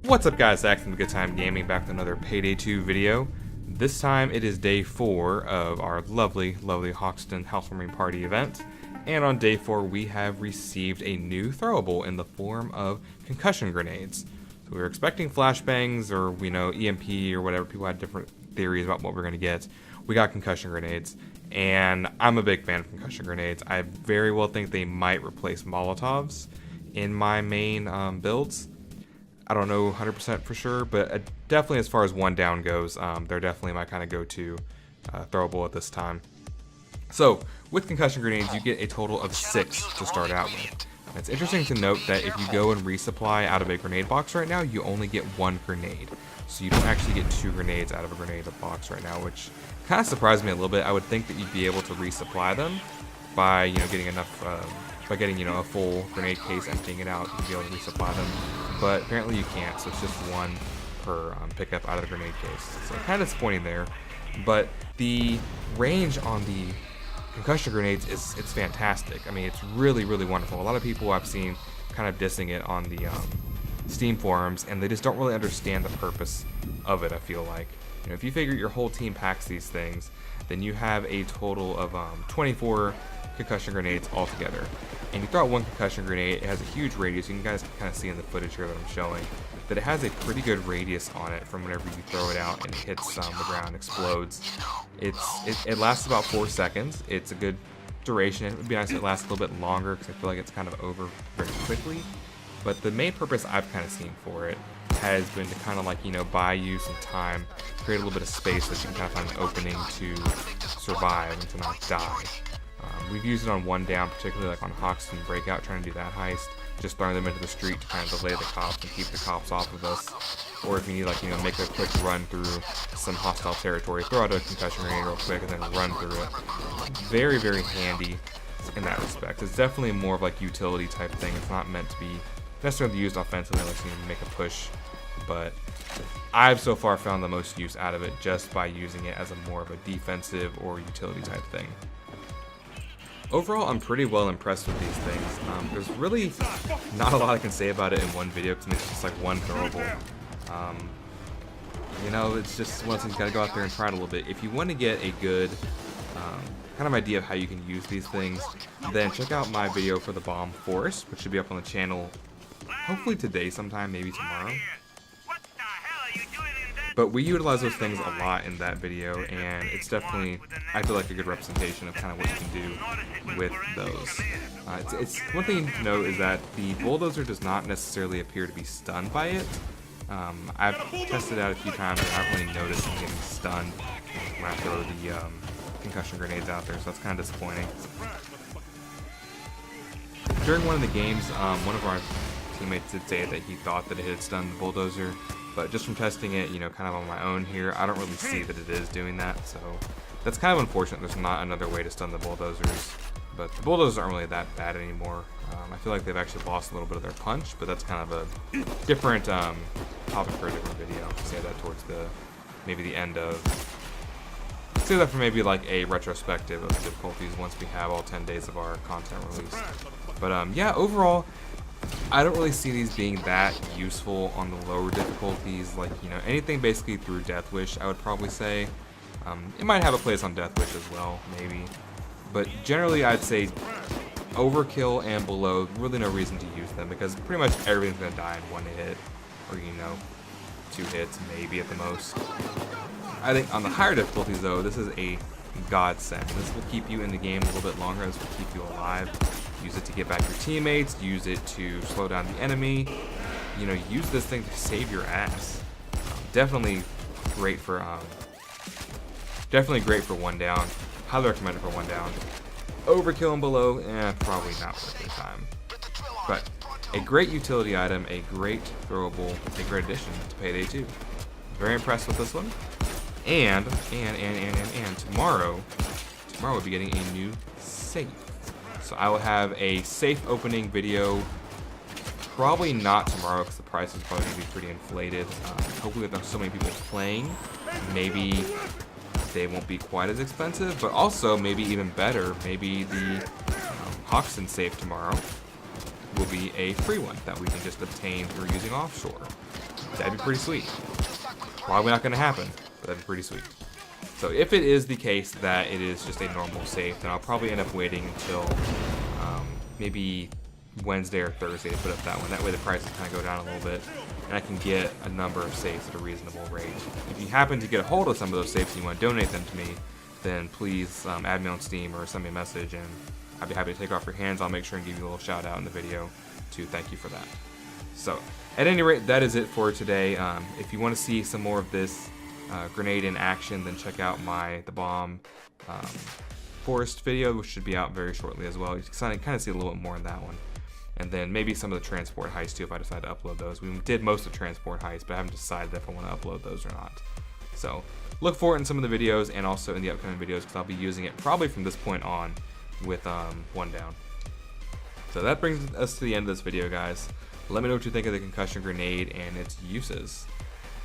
What's up guys, Zach from Good Time Gaming, back with another Payday 2 video. This time it is day 4 of our lovely Hoxton housewarming party event. And on day 4 we have received a new throwable in the form of concussion grenades. So we were expecting flashbangs or, EMP or whatever. People had different theories about what we're going to get. We got concussion grenades, and I'm a big fan of concussion grenades. I very well think they might replace Molotovs in my main builds. I don't know 100% for sure, but definitely as far as one down goes, they're definitely my kind of go-to throwable at this time. So with concussion grenades, you get a total of 6 to start out with. And it's interesting to note that if you go and resupply out of a grenade box right now, you only get 1 grenade. So you don't actually get 2 grenades out of a grenade box right now, which kind of surprised me a little bit. I would think that you'd be able to resupply them by getting enough, by getting a full grenade case, emptying it out, you'd be able to resupply them. But apparently you can't, so it's just 1 per pickup out of the grenade case. So kind of disappointing there. But the range on the concussion grenades it's fantastic. I mean, it's really wonderful. A lot of people I've seen kind of dissing it on the Steam forums, and they just don't really understand the purpose of it. I feel like, if you figure your whole team packs these things, then you have a total of 24 concussion grenades altogether. And you throw out 1 concussion grenade, it has a huge radius. You guys can kind of see in the footage here that I'm showing that it has a pretty good radius on it from whenever you throw it out and it hits the ground, explodes. It lasts about 4 seconds. It's a good duration. It would be nice if it lasts a little bit longer because I feel like it's kind of over very quickly. But the main purpose I've kind of seen for it has been to kind of buy you some time, create a little bit of space so that you can kind of find an opening to survive and to not die. We've used it on 1 down, particularly like on Hoxton Breakout, trying to do that heist, just throwing them into the street to kind of delay the cops and keep the cops off of us. Or if you need make a quick run through some hostile territory, throw out a concussion grenade real quick and then run through it. Very handy in that respect. It's definitely more of like utility type thing. It's not meant to be necessarily used offensively unless you make a push, but I've so far found the most use out of it just by using it as a more of a defensive or utility type thing. Overall, I'm pretty well impressed with these things. There's really not a lot I can say about it in one video because it's just like one throwable. It's just one of those things, you gotta go out there and try it a little bit. If you want to get a good kind of idea of how you can use these things, then check out my video for the bomb forest, which should be up on the channel hopefully today sometime, maybe tomorrow. But we utilize those things a lot in that video, and it's definitely, I feel like, a good representation of kind of what you can do with those. It's one thing to note is that the bulldozer does not necessarily appear to be stunned by it. I've tested it out a few times and I haven't really noticed him getting stunned when I throw the concussion grenades out there, so that's kind of disappointing. During one of the games, one of our teammates did say that he thought that it had stunned the bulldozer. But just from testing it, kind of on my own here, I don't really see that it is doing that. So that's kind of unfortunate. There's not another way to stun the bulldozers. But the bulldozers aren't really that bad anymore. I feel like they've actually lost a little bit of their punch, but that's kind of a different topic for a different video. I'll say that towards maybe the end of. Say that for maybe like a retrospective of the difficulties once we have all 10 days of our content released. But yeah, overall, I don't really see these being that useful on the lower difficulties, like, anything basically through Death Wish, I would probably say. It might have a place on Death Wish as well, maybe. But generally, I'd say Overkill and below, really no reason to use them, because pretty much everything's going to die in 1 hit, or, 2 hits, maybe at the most. I think on the higher difficulties, though, this is a godsend. This will keep you in the game a little bit longer, this will keep you alive. Use it to get back your teammates, use it to slow down the enemy. Use this thing to save your ass. Definitely great for 1 down. Highly recommend it for 1 down. Overkill and below, probably not worth your time. But a great utility item, a great throwable, a great addition to Payday 2. Very impressed with this one. And tomorrow we'll be getting a new safe. So I will have a safe opening video, probably not tomorrow because the price is probably going to be pretty inflated. Hopefully with so many people playing, maybe they won't be quite as expensive, but also maybe even better, maybe the Hoxton safe tomorrow will be a free one that we can just obtain through using offshore. That'd be pretty sweet. Probably not going to happen, but that'd be pretty sweet. So if it is the case that it is just a normal safe, then I'll probably end up waiting until maybe Wednesday or Thursday to put up that one. That way the prices kind of go down a little bit, and I can get a number of safes at a reasonable rate. If you happen to get a hold of some of those safes and you want to donate them to me, then please add me on Steam or send me a message, and I'd be happy to take off your hands. I'll make sure and give you a little shout out in the video to thank you for that. So at any rate, that is it for today. If you want to see some more of this grenade in action, then check out the bomb forest video, which should be out very shortly as well. You can kind of see a little bit more in that one. And then maybe some of the transport heists too, if I decide to upload those. We did most of the transport heists, but I haven't decided if I want to upload those or not. So look for it in some of the videos and also in the upcoming videos, because I'll be using it probably from this point on with one down. So that brings us to the end of this video, guys. Let me know what you think of the concussion grenade and its uses.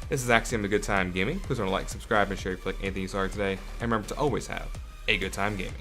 This is Axiom, a good time gaming. Please don't like, subscribe, and share if you like anything you saw today. And remember to always have a good time gaming.